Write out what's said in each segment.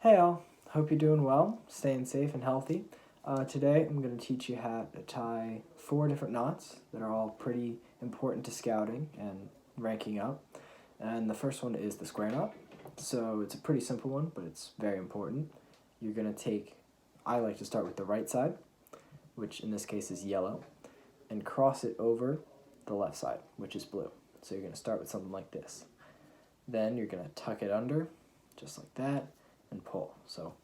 Hey all, hope you're doing well, staying safe and healthy. Today I'm going to teach you how to tie 4 different knots that are all pretty important to scouting and ranking up. And the first one is the square knot. So it's a pretty simple one, but it's very important. You're going to I like to start with the right side, which in this case is yellow, and cross it over the left side, which is blue. So you're going to start with something like this. Then you're going to tuck it under, just like that, and pull. So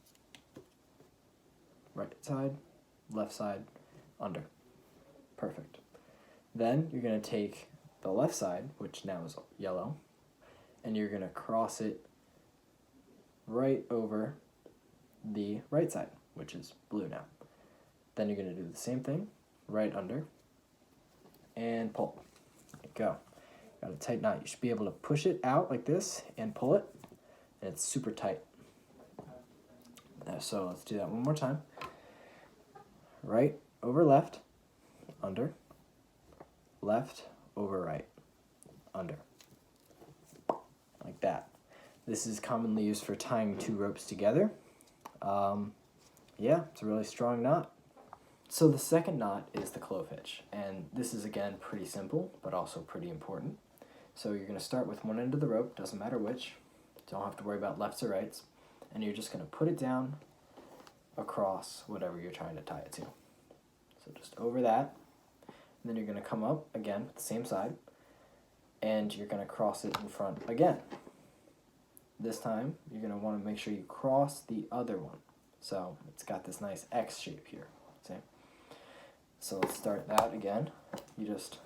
right side, left side, under. Perfect. Then you're going to take the left side, which now is yellow, and you're going to cross it right over the right side, which is blue now. Then you're going to do the same thing, right under, and pull. There you go. Got a tight knot. You should be able to push it out like this and pull it, and it's super tight. So let's do that one more time. Right over left, under, left over right, under, like that. This is commonly used for tying 2 ropes together. Yeah, it's a really strong knot. So the second knot is the clove hitch, and this is again pretty simple, but also pretty important. So you're going to start with one end of the rope, doesn't matter which, don't have to worry about lefts or rights, and you're just going to put it down across whatever you're trying to tie it to. So just over that, and then you're going to come up again with the same side, and you're going to cross it in front again. This time, you're going to want to make sure you cross the other one. So it's got this nice X shape here, see? So let's start that again. You just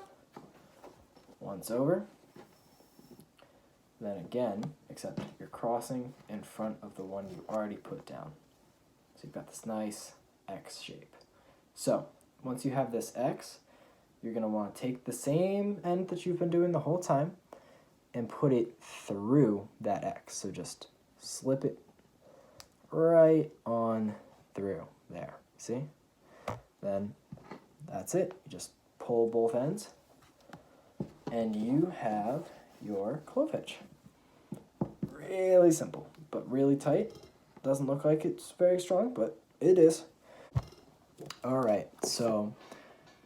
once over, then again, except you're crossing in front of the one you already put down. So you've got this nice X shape. So once you have this X, you're going to want to take the same end that you've been doing the whole time and put it through that X. So just slip it right on through there. See? Then that's it. You just pull both ends and you have your clove hitch. Really simple, but really tight. Doesn't look like it's very strong, but it is. Alright, so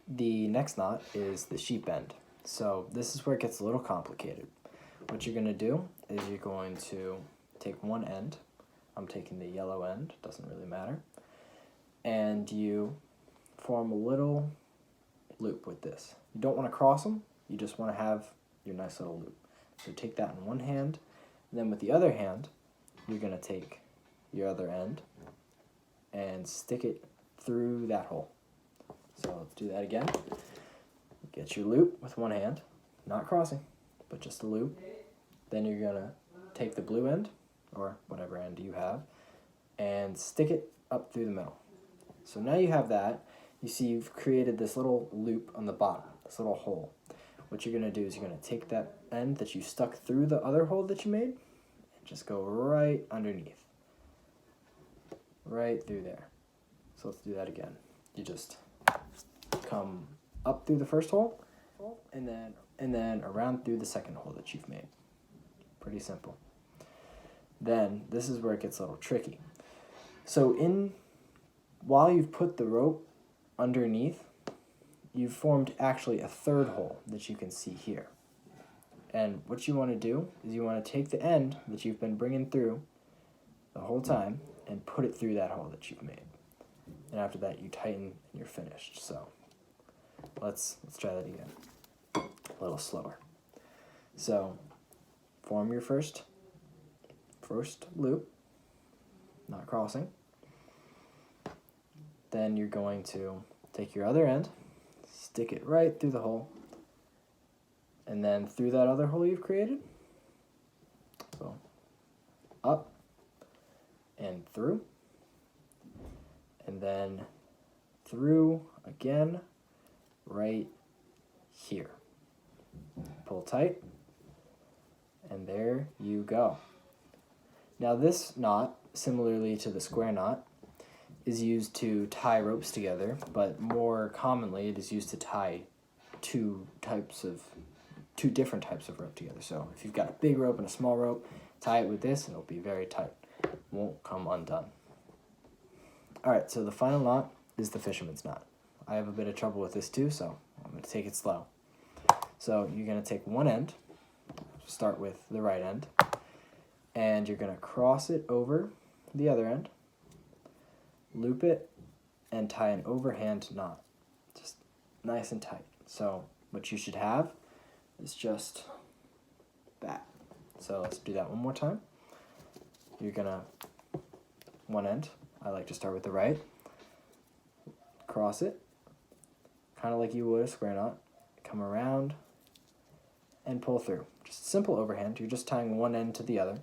the next knot is the sheep end. So this is where it gets a little complicated. What you're going to do is you're going to take one end. I'm taking the yellow end, doesn't really matter. And you form a little loop with this. You don't want to cross them, you just want to have your nice little loop. So take that in one hand, and then with the other hand, you're going to take your other end and stick it through that hole. So let's do that again. Get your loop with one hand, not crossing, but just a loop. Then you're going to take the blue end, or whatever end you have, and stick it up through the middle. So now you have that. You see you've created this little loop on the bottom, this little hole. What you're going to do is you're going to take that end that you stuck through the other hole that you made and just go right underneath. Right through there. So let's do that again. You just come up through the first hole and then around through the second hole that you've made. Pretty simple. Then this is where it gets a little tricky. So while you've put the rope underneath, you've formed actually a third hole that you can see here. And what you want to do is you want to take the end that you've been bringing through the whole time and put it through that hole that you've made. And after that, you tighten and you're finished. So let's try that again. A little slower. So form your first loop, not crossing. Then you're going to take your other end, stick it right through the hole, and then through that other hole you've created. So up and through, and then through again right here. Pull tight, and there you go. Now this knot, similarly to the square knot, is used to tie ropes together, but more commonly it is used to tie two different types of rope together. So if you've got a big rope and a small rope, tie it with this and it'll be very tight. won't come undone. Alright, so the final knot is the fisherman's knot. I have a bit of trouble with this too, so I'm going to take it slow. So you're going to take one end, start with the right end, and you're going to cross it over the other end, loop it, and tie an overhand knot. Just nice and tight. So what you should have is just that. So let's do that one more time. You're going to, one end, I like to start with the right, cross it, kind of like you would a square knot, come around, and pull through. Just simple overhand. You're just tying one end to the other.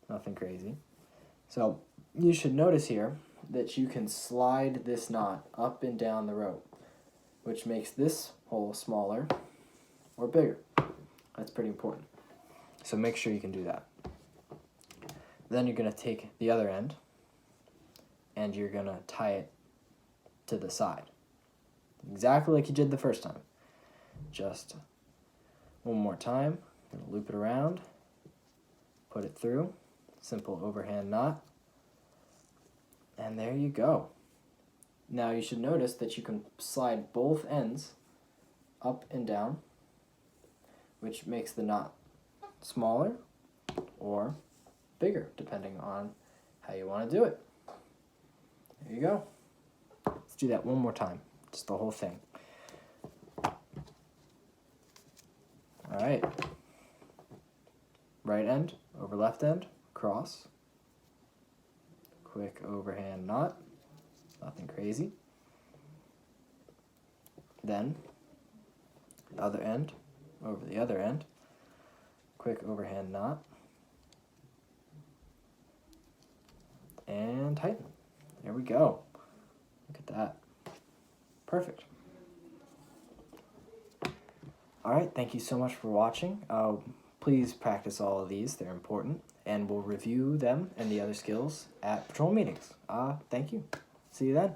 Nothing crazy. So you should notice here that you can slide this knot up and down the rope, which makes this hole smaller or bigger. That's pretty important. So make sure you can do that. Then you're going to take the other end and you're going to tie it to the side. Exactly like you did the first time. Just one more time. I'm going to loop it around, put it through, simple overhand knot, and there you go. Now you should notice that you can slide both ends up and down, which makes the knot smaller or bigger, depending on how you want to do it. There you go. Let's do that one more time, just the whole thing. All right. Right end over left end, cross. Quick overhand knot, nothing crazy. Then, other end over the other end, quick overhand knot, and tighten. There we go. Look at that. Perfect. All right, thank you so much for watching. Please practice all of these, they're important, and we'll review them and the other skills at patrol meetings. Thank you. See you then.